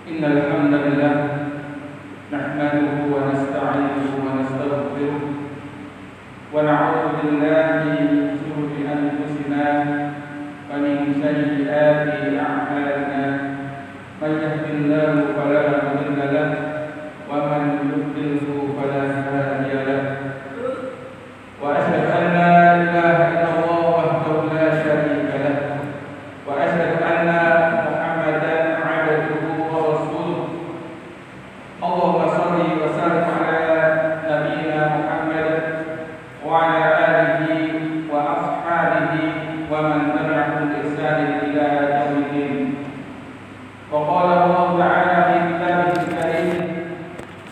Innal hamdalillah nahmaduhu wa nasta'inuhu wa nastaghfiruh wa na'udzu billahi min shururi anfusina wa min sayyiati a'malina may yahdihillahu fala mudilla lahu wa man yudlilhu fala hadiya lahu wa asyhadu an la ilaha illallah wahdahu la syarika lahu wa asyhadu anna Muhammadan abduhu wa rasuluh. Allahumma shalli wa sallim ala nabiyyina Muhammad wa ala alihi wa ashabihi wa man tabi'ahum bi ihsan ila yaumiddin. Wa qala Allah ta'ala fi kitabihil karim,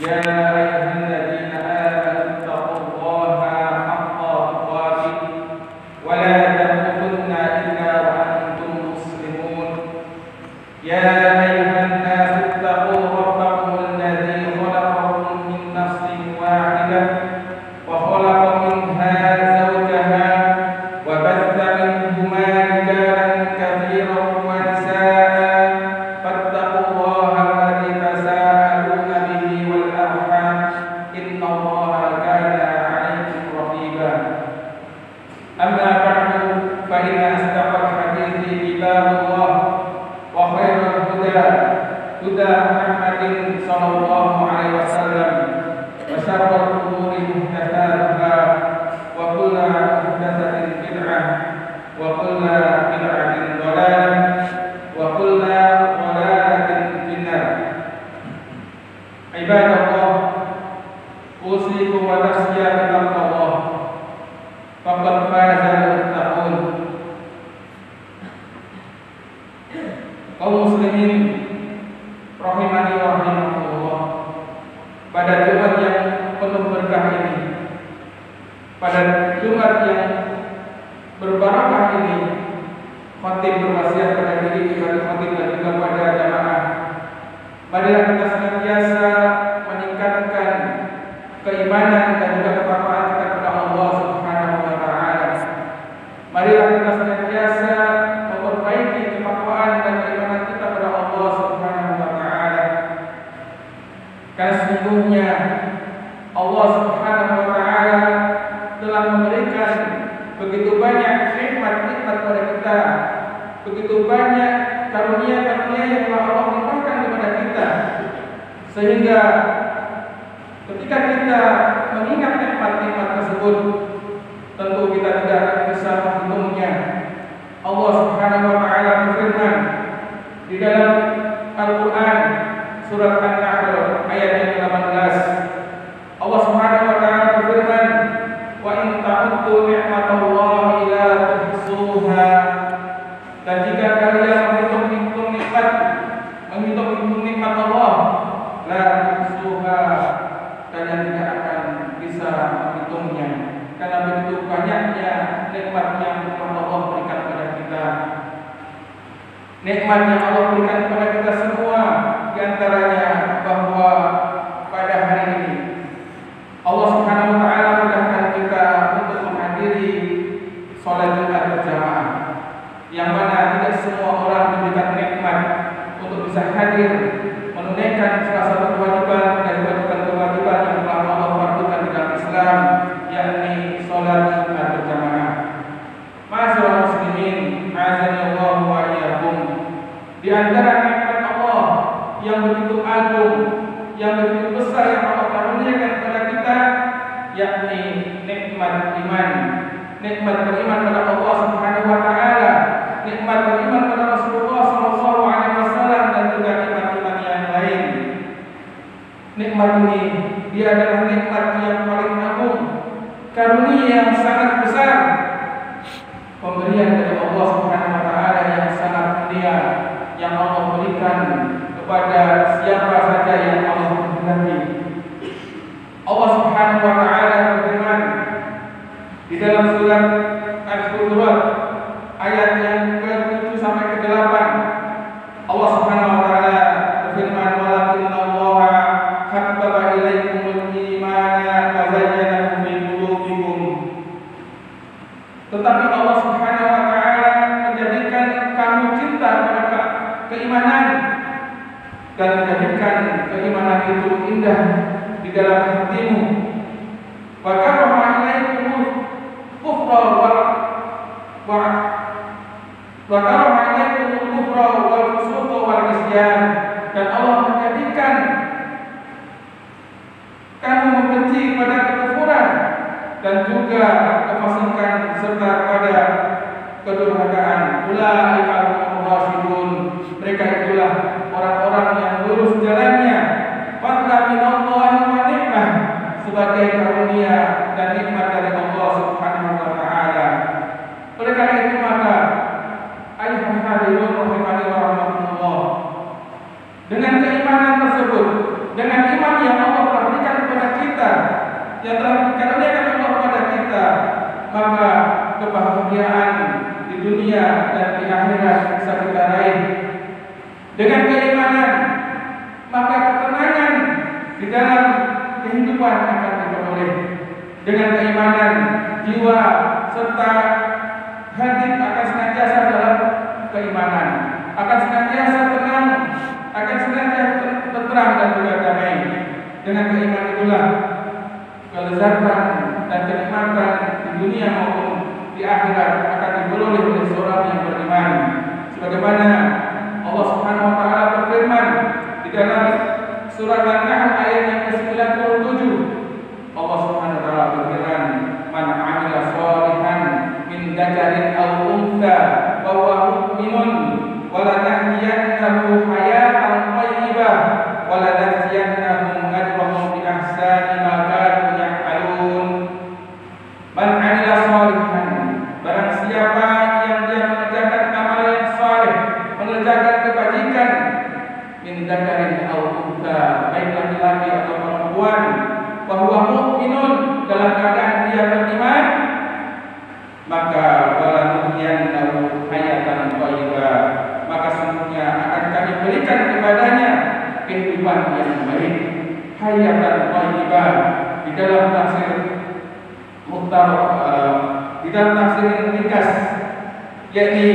ya ayyuhalladzina amanu taqullaha haqqa tuqatih wa la tamutunna illa wa antum muslimun. Ya ayyuhan nasu ittaqu rabbakum alladzi khalaqakum min nafsin wahidah wa khalaqa minha zawjaha wa batha minhuma rijalan katsiran wa nisaa fattaqullaha alladzi tasaaluna bihi wal arham Ibadallah, usikum wa nafsiya bitaqwallah, faqad faza al-muttaqun. Kaum muslimin rahimani wa rahimakumullah, pada Jumat yang penuh berkah ini, pada Jumat yang berbarakah ini, khatib berwasiat pada diri kita, khatib dan juga pada jamaah, marilah kita senantiasa meningkatkan keimanan dan juga ketakwaan kita kepada Allah Subhanahu wa taala. Marilah kita senantiasa memperbaiki ketakwaan dan keimanan kita kepada Allah Subhanahu wa taala. Karena sesungguhnya Allah Subhanahu wa taala telah memberikan begitu banyak nikmat-nikmat kepada kita, begitu banyak karunia-karunia yang telah Allah limpahkan kepada kita, sehingga ketika kita mengingat nikmat-nikmat tersebut, tentu kita tidak akan bisa menghitungnya. Allah Subhanahu wa taala berfirman di dalam Al-Qur'an surat An-Nahl ayat yang ke-18. Allah Subhanahu wa taala berfirman, "Wa in ta'uddu ni'matallahi la tuhsuha." Dan jika kalian menghitung nikmat Allah, la tuhsuha, kalian tidak akan bisa menghitungnya, karena begitu banyaknya nikmat yang Allah berikan kepada kita. Nikmat yang Allah berikan kepada kita semua, diantaranya bahwa pada hari ini Allah Subhanahu wa taala mudahkan kita untuk menghadiri sholat Jumat berjamaah, yang mana tidak semua orang diberikan nikmat untuk bisa hadir menunaikan salah satu kewajiban dari kewajiban-kewajiban yang telah Allah fardukan di dalam Islam, yakni sholat Jumat berjamaah. Ma'asyiral muslimin, azanillahu wa iyyakum. Di antara nikmat Allah yang begitu agung, yang begitu besar yang Allah karuniakan kepada kita, yakni nikmat iman, nikmat beriman kepada Allah Subhanahu wa taala, nikmat beriman kepada Rasulullah sallallahu alaihi wasallam, dan juga nikmat-nikmat yang lain. Nikmat ini dia adalah nikmat yang paling agung, karunia yang sangat besar, pemberian dari Allah Subhanahu wa taala yang sangat mulia, yang Allah berikan kepada siapa saja yang Allah kehendaki. Allah Subhanahu wa taala berfirman di dalam surat Al-Hujurat ayat yang ke-7 sampai ke-8. Allah Subhanahu wa taala berfirman, "Walakinnallaha habbaba ilaikumul imana wa zayyanahu fi qulubikum." Tetapi Allah Subhanahu wa taala menjadikan kamu cinta kepada keimanan dan menjadikan keimanan itu indah di dalam hatimu. Wa karaha ilaikumul kufra wal fusuqa wal isyan, dan Allah menjadikan kamu membenci pada kekufuran dan juga kefasikan serta pada kedurhakaan. Ulaika humur rasyidun, mereka itulah orang-orang yang lurus jalannya. Fadlan minallahi wa ni'mah, sebagai karunia dan nikmat dari Allah Subhanahu wa taala. Oleh karena itu maka ayuhal hadirun rahimani wa rahmatullah, dengan keimanan tersebut, dengan iman yang Allah telah berikan kepada kita, yang telah dikaruniakan Allah kepada kita, maka kebahagiaan di dunia dan di akhirat bisa kita raih. Dengan keimanan, maka ketenangan di dalam kehidupan akan diperoleh. Dengan keimanan, jiwa serta hati akan senantiasa dalam keimanan, akan senantiasa tenang, akan senantiasa tenteram dan juga damai. Dengan keimanan itulah kelezatan dan kenikmatan di dunia maupun di akhirat akan diperoleh oleh seorang yang beriman. Sebagaimana Allah Subhanahu wa taala berfirman di dalam surat An-Nahl ayat yang ke-97. Allah Subhanahu wa taala berfirman, "Man 'amila shalihan min dzakarin aw untha wa huwa mu'minun wa la nahyiyannahu hayatan thayyibah wa la najziyannahum yang baik, hayatan thayyibah. Di dalam tafsir Mukhtar, di dalam tafsir ringkas, yakni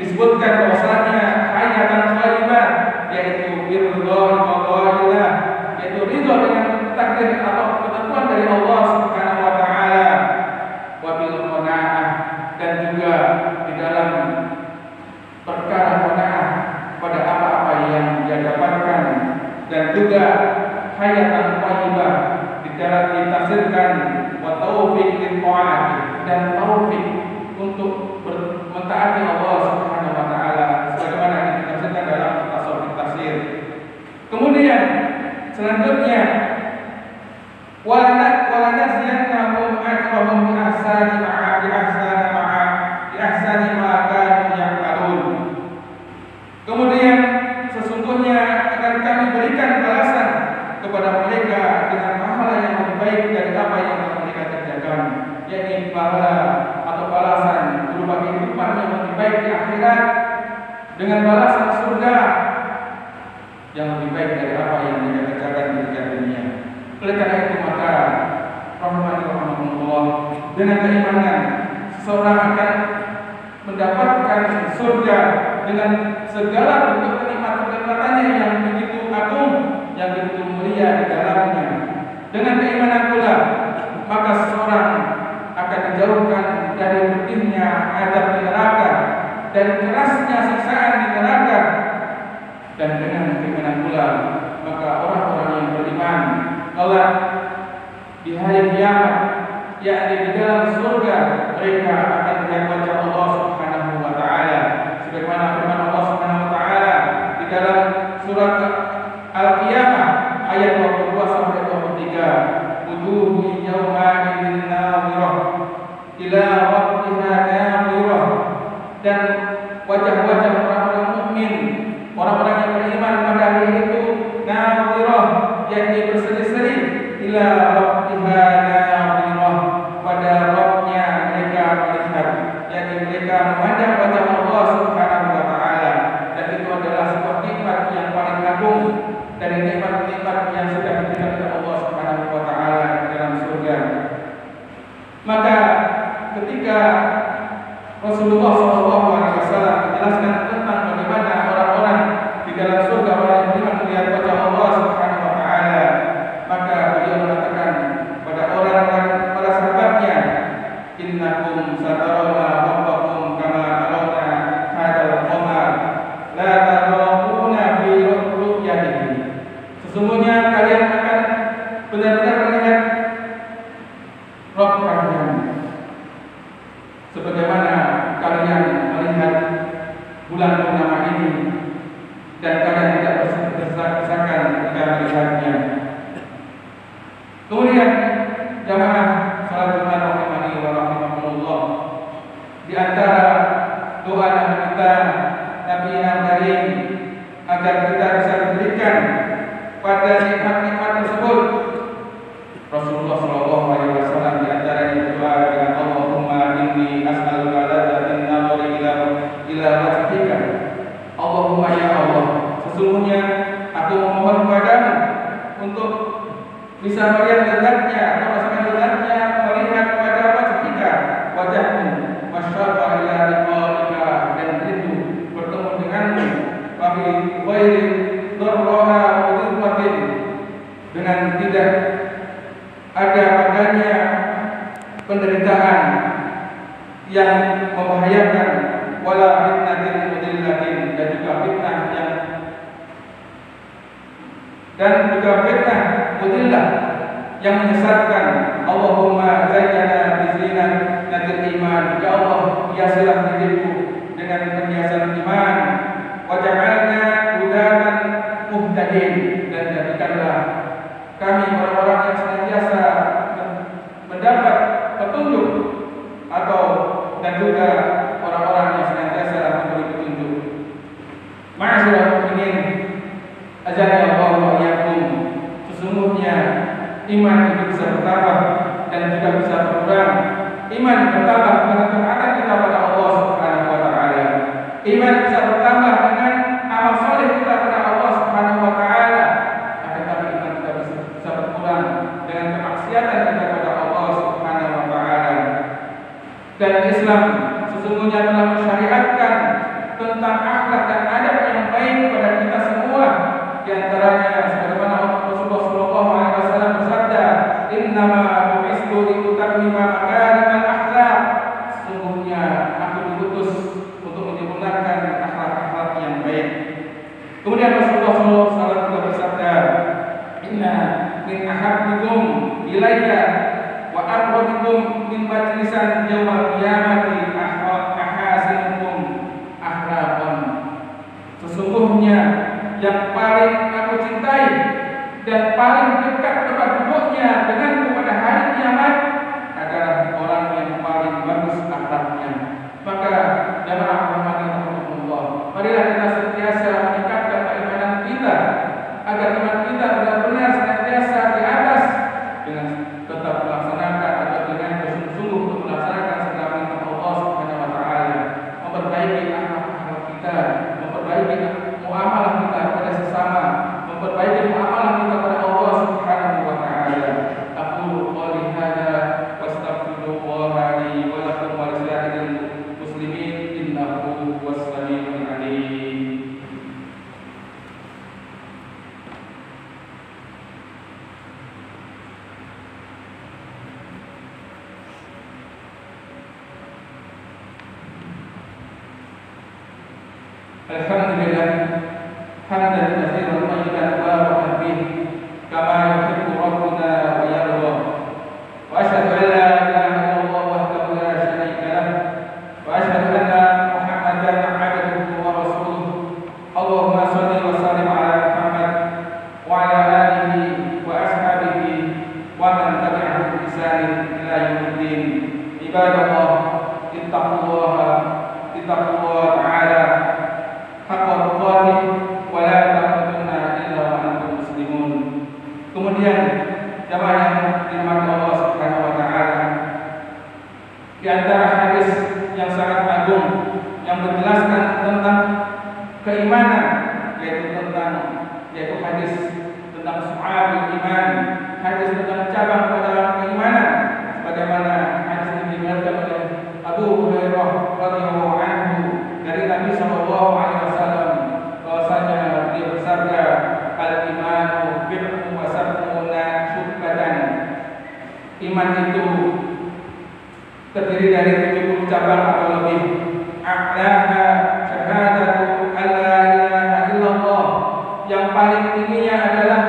disebutkan bahwasanya hayatan thayyibah yaitu ridho qadaillah, yaitu ridho dengan takdir atau ketentuan dari Allah Subhanahu wa taala, wa bil qanaah, dan juga di dalam perkara qanaah pada apa-apa yang dia dapatkan, dan juga hayatan thayyibah ditafsirkan wa taufiq lil ta'at, dan taufik untuk mentaati Allah Subhanahu wa taala sebagaimana ditafsirkan dalam tafsir. Kemudian selanjutnya wala nasiyannahum ajrahum bi ahsani ma kanu ya'malun. Kemudian sesungguhnya akan kami berikan balasan kepada mereka dengan pahala yang lebih baik dari apa yang telah mereka kerjakan, yakni pahala atau balasan berupa kehidupan yang lebih baik di akhirat dengan balasan surga yang lebih baik dari apa yang mereka kerjakan di dunia. Oleh karena itu maka rahmatullah, dengan keimanan seseorang akan mendapatkan surga dengan segala bentuk kenikmatan-kenikmatannya yang begitu agung, yang begitu mulia di dalamnya. Dengan keimanan pula maka seseorang akan dijauhkan dari pedihnya azab di neraka, dari kerasnya siksaan di neraka. Dan dengan keimanan pula maka orang-orang yang beriman kelak di hari kiamat, yakni di dalam surga, mereka akan melihat wajah Allah Subhanahu wa taala sebagaimana firman Allah Subhanahu wa taala di dalam surat Al-Qiyamah ayat 22 sampai 23, wujuhun yawma idzin nadhirah ila rabbiha nadhirah, dan wajah-wajah orang-orang mukmin, orang-orang yang beriman pada hari itu nadhirah, yakni berseri-seri, ila rabbiha nadhirah, pada Rabbnya mereka melihat, yakni mereka memandang wajah Allah Subhanahu wa taala. Dan itu adalah sebuah nikmat yang paling agung dari nikmat-nikmat yang sudah diberikan oleh Allah Subhanahu wa taala dalam surga. Maka ketika Rasulullah SAW menjelaskan tentang bagaimana orang-orang di dalam surga, orang yang beriman melihat wajah Allah Subhanahu wa taala, maka beliau mengatakan pada orang-orang, para sahabatnya, innakum satarawna rabbakum kama tarawna hadzal qamar la tarawuna fi ru'yatihi. Sesungguhnya kalian akan benar-benar melihat Rabb kalian sebagaimana kalian melihat bulan purnama ini, dan kalian tidak berdesak-desakan ketika melihatnya. Kemudian jamaah salat Jumat rahimani wa rahimakumullah, di antara doa Nabi kita Nabi Karim agar kita bisa diberikan pada nikmat-nikmat tersebut, Rasulullah SAW di antaranya berdoa dengan Allahumma inni as'aluka ladzatan nadhari ila wajhika. Allahumma ya Allah, sesungguhnya aku memohon padamu untuk bisa melihat lezatnya atau merasakan lezatnya melihat pada wajhika, wajahmu, masyarakat ila liqa'ika, dan rindu bertemu denganmu, wa fi ghairi dharraha mudhirratin, dengan tidak ada padanya penderitaan yang membahayakan, wala fitnatin mudillatin, dan juga fitnah mudillah yang menyesatkan. Allahumma zayyana bizinatil iman, ya Allah hiasilah diriku dengan perhiasan iman, waj'alna hudatan muhtadin, dan jadikanlah kami orang-orang yang senantiasa mendapat petunjuk, atau dan juga orang-orang yang senantiasa memberi petunjuk. Ma'asyiral mukminin, azani Allah wa iyyakum, sesungguhnya iman itu bisa bertambah dan juga bisa berkurang. Iman bertambah dengan ketaatan kita pada Allah Subhanahu wa taala. Iman bisa bertambah dengan amal saleh kita pada Allah Subhanahu wa taala. Akan tapi Islam sesungguhnya telah mensyariatkan tentang akhlak dan adab yang baik kepada kita semua. Di antaranya sebagaimana Rasulullah sallallahu alaihi wasallam bersabda, "Innama bu'istu liutammima makarimal akhlaq." Sesungguhnya aku diutus untuk menyempurnakan akhlak-akhlak yang baik. Kemudian Rasulullah sallallahu alaihi wasallam juga bersabda, "Inna min ahabbikum ilayya wa aqrabikum min majlisan yaumal qiyamati ahasinukum akhlaqan." Sesungguhnya yang paling aku cintai dan paling dekat tempat duduknya denganku pada hari kiamat adalah orang yang paling bagus akhlaknya. Maka jamaah rahimahumullah, marilah kita senantiasa meningkatkan keimanan kita agar iman kita benar-benar senantiasa di atas dengan tetap melaksanakan atau dengan bersungguh-sungguh untuk melaksanakan segala perintah Allah Subhanahu wa taala, memperbaiki akhlak kita, memperbaiki muamalah kita kepada sesama, memperbaiki muamalah kita kepada Allah Subhanahu wa taala. Aku qouli hadza wastaghfirullaha li wa lakum wa lisa'iril muslimin innahu was-sami'ul 'alim. Alhamdulillah hamdan katsiran thayyiban mubarakan fihi kama yuhibbu rabbuna wa yarda. Wa asyhadu an la ilaha illallah wahdahu la syarika lah wa asyhadu anna Muhammadan 'abduhu wa rasuluh. Allahumma shalli wa sallim ala Muhammad wa ala alihi wa ashabihi wa man tabi'ahum bi ihsan ila yaumiddin. Ibadallah, ittaqullaha ta'ala haqqa tuqatih wa la tamutunna illa wa antum muslimun. Kemudian jamaah yang dirahmati Allah Subhanahu wa taala, di antara hadis yang sangat agung yang menjelaskan tentang keimanan yaitu hadis tentang syu'abul iman, hadis tentang cabang-cabang keimanan sebagaimana hadis yang diriwayatkan oleh Abu Hurairah radhiyallahu anhu dari Nabi sallallahu alaihi wasallam bahwasanya dia bersabda, "Al-imanu bid'un wa sab'una syu'batan." Iman itu terdiri dari 70 cabang atau lebih. A'laha syahadatu alla ilaha illallah. Yang paling tingginya adalah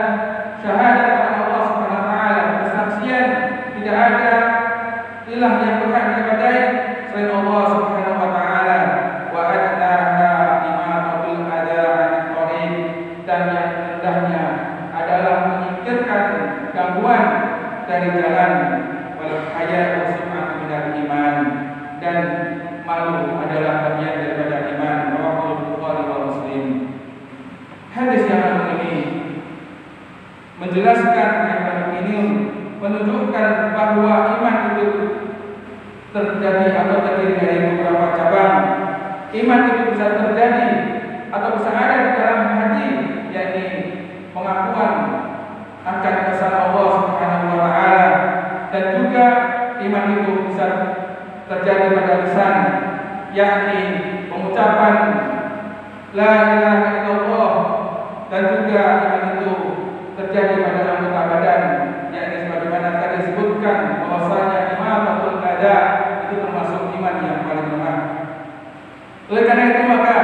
syahadat kepada Allah Subhanahu wa taala, kesaksian tidak ada ilah yang berhak diibadahi selain Allah Subhanahu wa taala. Wa adnaha imatatul adha 'anil thariq, dan yang rendahnya adalah menyingkirkan gangguan dari jalan. Wal haya'u sum'atun minal iman, dan malu adalah bagian daripada iman. Rawahu Bukhari wa Muslim. Hadis yang agung ini menjelaskan ini menunjukkan bahwa iman itu terjadi atau terdiri dari beberapa cabang. Iman itu bisa terjadi atau bisa ada di dalam hati, yakni pengakuan akan keesaan Allah Subhanahu wa taala, dan juga iman itu bisa terjadi pada lisan, yakni pengucapan la ilaha illallah, dan juga iman itu terjadi pada anggota badan, yakni sebagaimana tadi disebutkan bahwasanya imatatul adha itu termasuk iman yang paling lemah. Oleh karena itu maka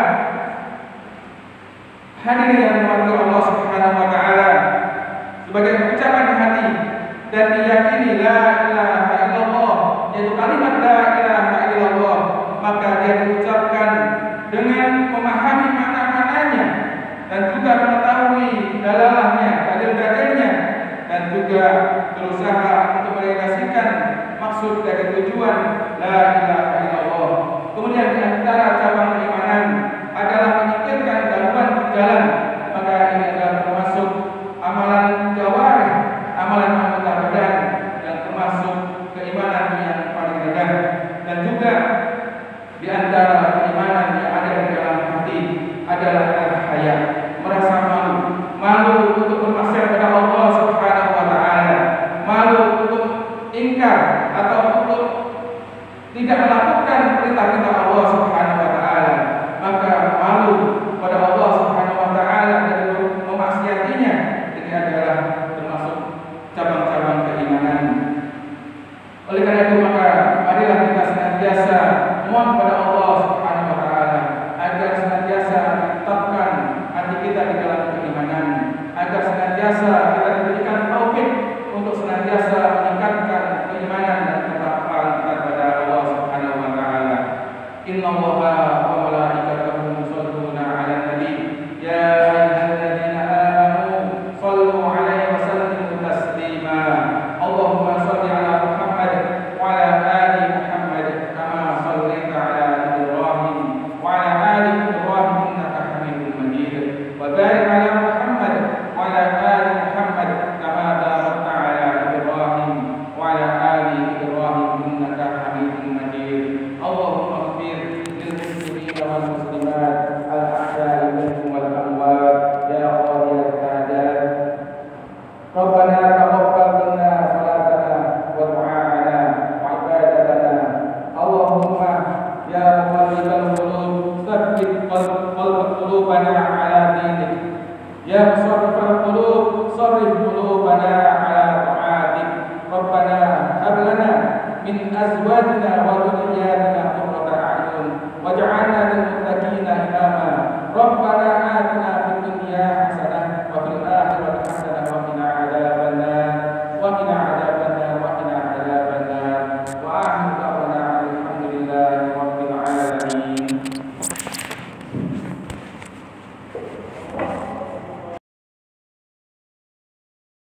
hadirin yang dirahmati Allah Subhanahu wa taala, sebagai ucapan hati dan diyakini la ilaha illallah, yaitu kalimat la ilaha illallah, maka dia diucapkan dengan memahami makna-maknanya dan juga mengetahui dalalahnya, dalil-dalilnya, dan juga berusaha untuk merealisasikan maksud dari tujuan la ilaha illallah. Kemudian di antara cabang keimanan adalah menyingkirkan gangguan di jalan, maka ini adalah termasuk amalan jawarih, amalan anggota badan, yang termasuk keimanan yang paling rendah. Dan juga di antara keimanan yang ada di dalam hati adalah al-haya, merasa malu untuk bermaksiat kepada Allah Subhanahu wa taala, malu untuk ingkar atau untuk tidak melakukan ربنا تقبل منا صلاتنا ودعاءنا وعبادتنا اللهم يا مقلب القلوب ثبت قلوبنا على دينك يا مصرف القلوب صرف قلوبنا على طاعتك ربنا هب لنا من أزواجنا وذرياتنا قرة أعين واجعلنا للمتقين إماما ربنا آتنا في الدنيا حسنة وفي الآخرة حسنة وقنا عذاب النار وقنا عذاب النار وقنا عذاب النار وآخر دعوانا الحمد لله رب العالمين.